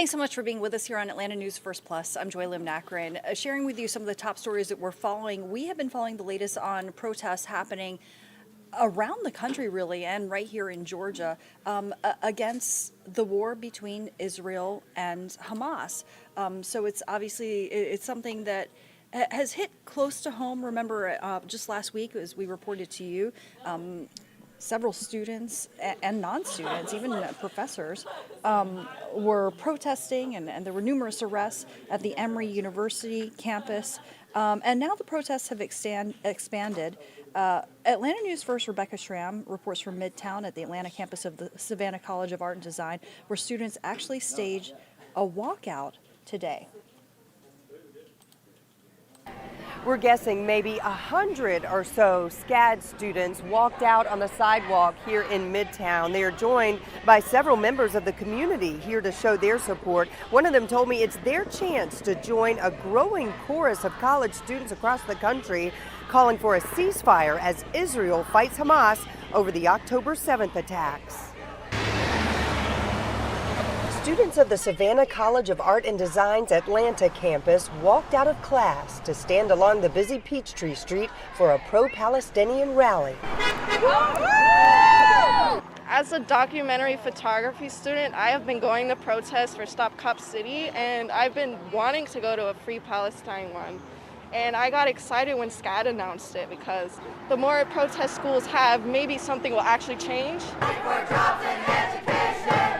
Thanks so much for being with us here on Atlanta News First Plus. I'm Joy Lim-Nakrin, sharing with you some of the top stories that we're following. We have been following the latest on protests happening around the country, really, and right here in Georgia, against the war between Israel and Hamas. So it's something that has hit close to home. Remember, just last week, as we reported to you, several students and non-students, even professors, were protesting, and there were numerous arrests at the Emory University campus. And now the protests have expanded. Atlanta News First Rebecca Schramm reports from Midtown at the Atlanta campus of the Savannah College of Art and Design, where students actually staged a walkout today. We're guessing maybe 100 or so SCAD students walked out on the sidewalk here in Midtown. They are joined by several members of the community here to show their support. One of them told me it's their chance to join a growing chorus of college students across the country calling for a ceasefire as Israel fights Hamas over the October 7th attacks. Students of the Savannah College of Art and Design's Atlanta campus walked out of class to stand along the busy Peachtree Street for a pro-Palestinian rally. As a documentary photography student, I have been going to protests for Stop Cop City, and I've been wanting to go to a Free Palestine one. And I got excited when SCAD announced it, because the more protest schools have, maybe something will actually change.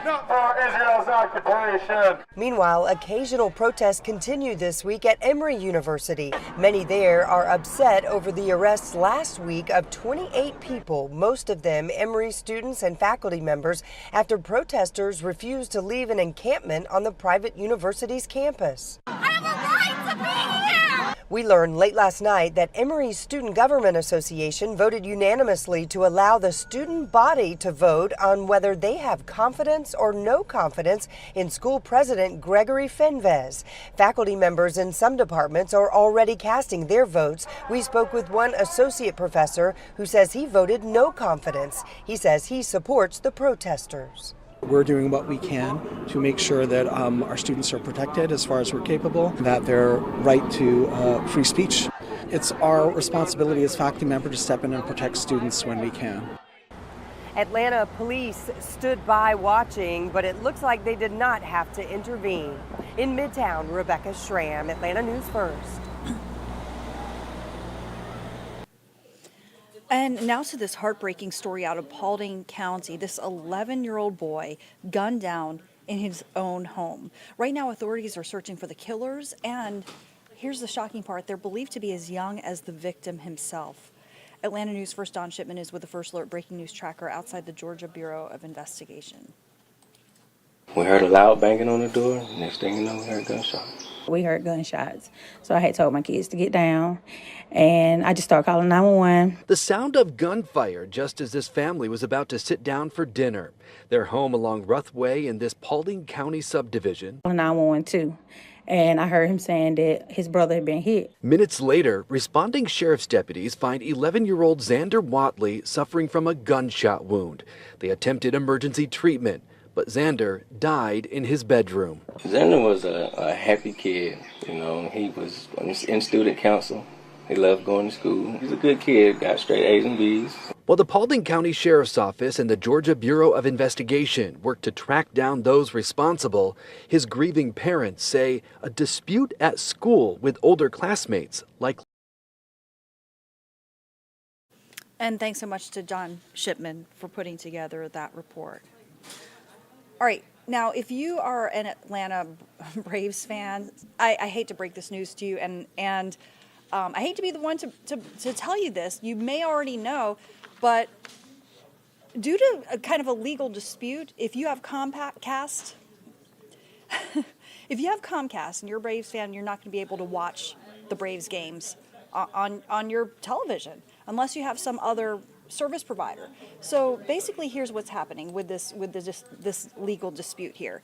Not for Israel's occupation. Meanwhile, occasional protests continue this week at Emory University. Many there are upset over the arrests last week of 28 people, most of them Emory students and faculty members, after protesters refused to leave an encampment on the private university's campus. I have a right to be here! We learned late last night that Emory's Student Government Association voted unanimously to allow the student body to vote on whether they have confidence or no confidence in school president Gregory Fenves. Faculty members in some departments are already casting their votes. We spoke with one associate professor who says he voted no confidence. He says he supports the protesters. We're doing what we can to make sure that our students are protected as far as we're capable, that their right to free speech. It's our responsibility as faculty members to step in and protect students when we can. Atlanta police stood by watching, but it looks like they did not have to intervene. In Midtown, Rebecca Schramm, Atlanta News First. And now to this heartbreaking story out of Paulding County. This 11-year-old boy gunned down in his own home. Right now, authorities are searching for the killers, and here's the shocking part. They're believed to be as young as the victim himself. Atlanta News First Don Shipman is with the First Alert Breaking News Tracker outside the Georgia Bureau of Investigation. We heard a loud banging on the door. Next thing you know, we heard gunshots. We heard gunshots. So I had told my kids to get down, and I just started calling 911. The sound of gunfire just as this family was about to sit down for dinner. Their home along Ruthway in this Paulding County subdivision. 911 too. And I heard him saying that his brother had been hit. Minutes later, responding sheriff's deputies find 11-year-old Xander Watley suffering from a gunshot wound. They attempted emergency treatment, but Xander died in his bedroom. Xander was a happy kid. You know, he was in student council. He loved going to school. He's a good kid, got straight A's and B's. While the Paulding County Sheriff's Office and the Georgia Bureau of Investigation work to track down those responsible, his grieving parents say a dispute at school with older classmates likely. And thanks so much to Don Shipman for putting together that report. All right, now if you are an Atlanta Braves fan, I hate to break this news to you, and I hate to be the one to tell you this. You may already know, but due to a kind of a legal dispute, if you have Comcast, and you're a Braves fan, you're not going to be able to watch the Braves games on your television unless you have some other service provider. So basically, here's what's happening with this legal dispute here.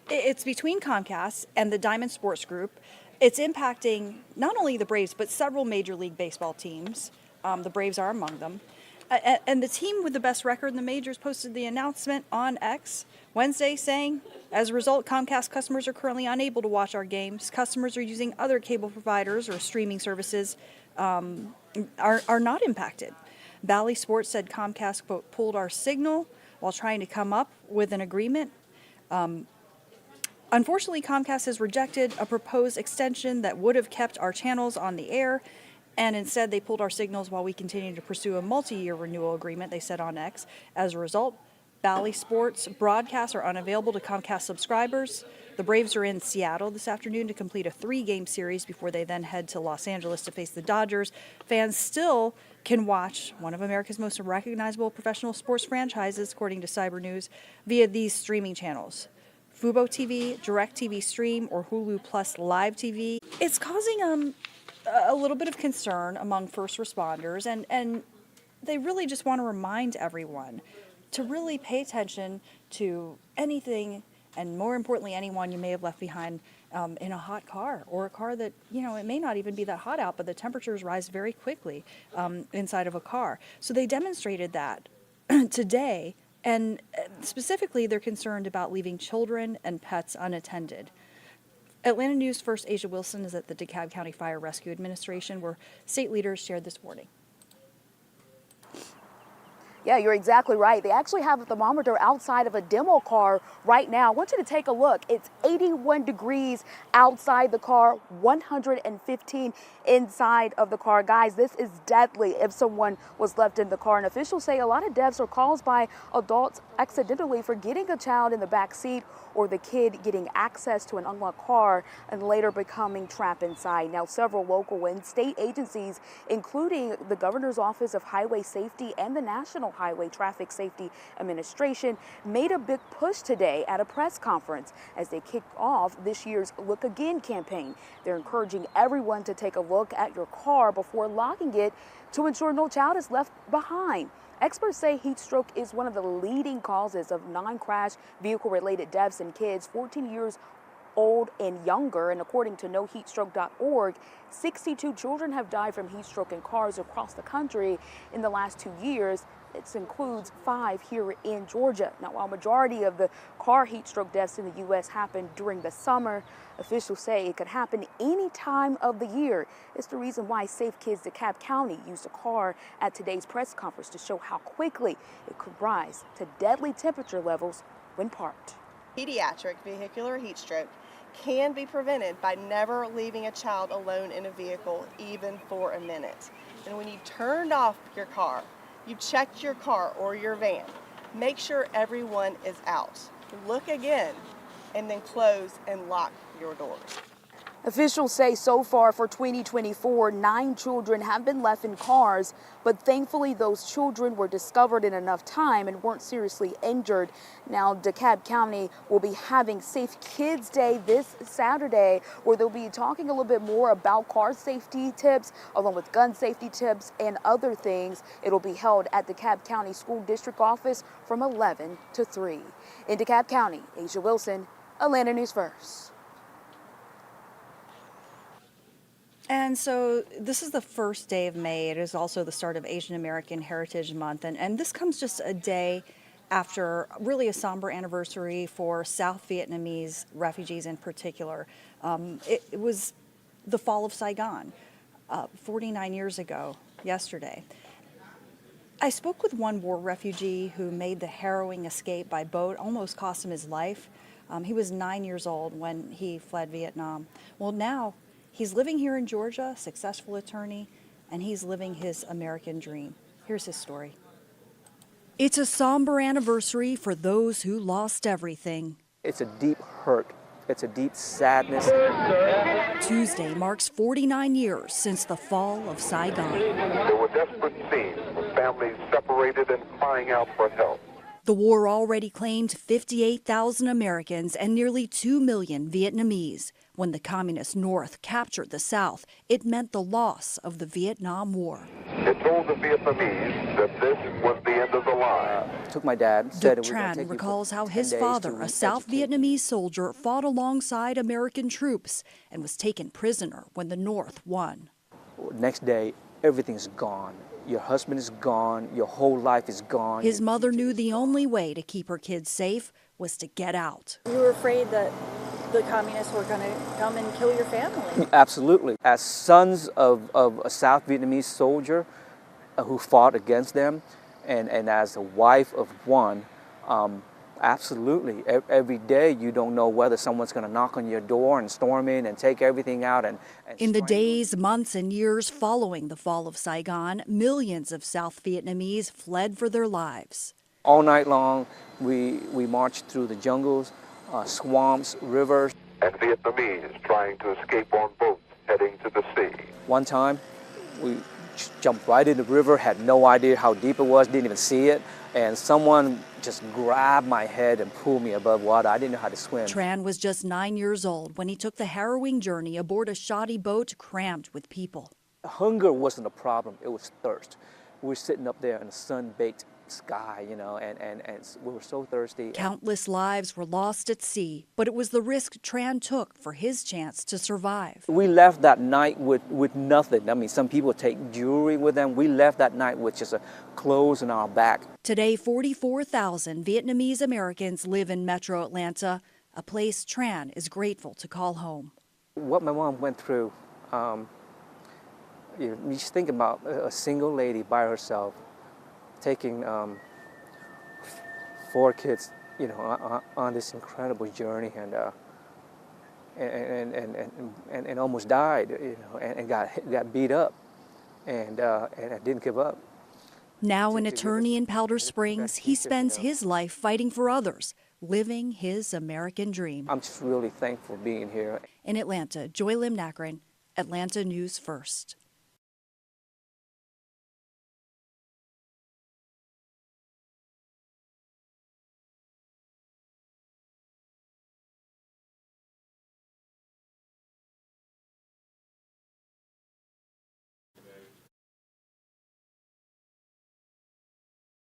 It's between Comcast and the Diamond Sports Group. It's impacting not only the Braves, but several Major League Baseball teams. The Braves are among them. And the team with the best record in the majors posted the announcement on X Wednesday saying, as a result, Comcast customers are currently unable to watch our games. Customers are using other cable providers or streaming services are not impacted. Bally Sports said Comcast, quote, pulled our signal while trying to come up with an agreement. Unfortunately, Comcast has rejected a proposed extension that would have kept our channels on the air, and instead they pulled our signals while we continue to pursue a multi-year renewal agreement, they said on X. As a result, Bally Sports broadcasts are unavailable to Comcast subscribers. The Braves are in Seattle this afternoon to complete a 3-game series before they then head to Los Angeles to face the Dodgers. Fans still can watch one of America's most recognizable professional sports franchises, according to Cyber News, via these streaming channels: Fubo TV, DirecTV Stream, or Hulu Plus Live TV. It's causing a little bit of concern among first responders, and they really just want to remind everyone to really pay attention to anything, and more importantly, anyone you may have left behind in a hot car, or a car that, it may not even be that hot out, but the temperatures rise very quickly inside of a car. So they demonstrated that today, and specifically they're concerned about leaving children and pets unattended. Atlanta News First Asia Wilson is at the DeKalb County Fire Rescue Administration, where state leaders shared this warning. Yeah, you're exactly right. They actually have a thermometer outside of a demo car right now. I want you to take a look. It's 81 degrees outside the car, 115 inside of the car. Guys, this is deadly if someone was left in the car. And officials say a lot of deaths are caused by adults accidentally forgetting a child in the back seat, or the kid getting access to an unlocked car and later becoming trapped inside. Now, several local and state agencies, including the Governor's Office of Highway Safety and the National Highway Traffic Safety Administration, made a big push today at a press conference as they kick off this year's Look Again campaign. They're encouraging everyone to take a look at your car before locking it to ensure no child is left behind. Experts say heat stroke is one of the leading causes of non-crash vehicle-related deaths in kids 14 years old and younger. And according to NoHeatStroke.org, 62 children have died from heat stroke in cars across the country in the last 2 years. This includes 5 here in Georgia. Now, while majority of the car heat stroke deaths in the U.S. happen during the summer, officials say it could happen any time of the year. It's the reason why Safe Kids DeKalb County used a car at today's press conference to show how quickly it could rise to deadly temperature levels when parked. Pediatric vehicular heat stroke can be prevented by never leaving a child alone in a vehicle, even for a minute. And when you turned off your car, you checked your car or your van, make sure everyone is out. Look again, and then close and lock your doors. Officials say so far for 2024, 9 children have been left in cars, but thankfully those children were discovered in enough time and weren't seriously injured. Now, DeKalb County will be having Safe Kids Day this Saturday, where they'll be talking a little bit more about car safety tips, along with gun safety tips and other things. It'll be held at DeKalb County School District Office from 11 to 3. In DeKalb County, Asia Wilson, Atlanta News First. And so this is the first day of May. It is also the start of Asian American Heritage Month. And this comes just a day after really a somber anniversary for South Vietnamese refugees in particular. It was the fall of Saigon 49 years ago yesterday. I spoke with one war refugee who made the harrowing escape by boat, almost cost him his life. He was 9 years old when he fled Vietnam. Well, now he's living here in Georgia, successful attorney, and he's living his American dream. Here's his story. It's a somber anniversary for those who lost everything. It's a deep hurt. It's a deep sadness. Tuesday marks 49 years since the fall of Saigon. There were desperate scenes with families separated and crying out for help. The war already claimed 58,000 Americans and nearly 2 million Vietnamese. When the Communist North captured the South, it meant the loss of the Vietnam War. It told the Vietnamese that this was the end of the line. Took my dad, said it was going to Tran take recalls how his father, a South Vietnamese soldier, fought alongside American troops and was taken prisoner when the North won. Next day, everything's gone. your husband is gone, your whole life is gone. His mother knew the only way to keep her kids safe was to get out. You were afraid that the communists were going to come and kill your family. Absolutely. As sons of a South Vietnamese soldier who fought against them, and as a wife of one, absolutely. Every day you don't know whether someone's going to knock on your door and storm in and take everything out. And in the days, months, and years following the fall of Saigon, millions of South Vietnamese fled for their lives. All night long, we marched through the jungles, swamps, rivers. And Vietnamese trying to escape on boats heading to the sea. One time, we jumped right in the river, had no idea how deep it was, didn't even see it, and someone just grabbed my head and pulled me above water. I didn't know how to swim. Tran was just 9 years old when he took the harrowing journey aboard a shoddy boat crammed with people. Hunger wasn't a problem, it was thirst. We were sitting up there in the sun-baked sky, you know, and we were so thirsty. Countless lives were lost at sea, but it was the risk Tran took for his chance to survive. We left that night with nothing. I mean, some people take jewelry with them. We left that night with just clothes on our back. Today, 44,000 Vietnamese Americans live in Metro Atlanta, a place Tran is grateful to call home. What my mom went through, you just think about a single lady by herself, taking 4 kids, you know, on this incredible journey, and almost died, you know, and got beat up, and didn't give up. Now an attorney in Powder Springs, he spends his life fighting for others, living his American dream. I'm just really thankful being here. In Atlanta, Joy Lim Nakrin, Atlanta News First.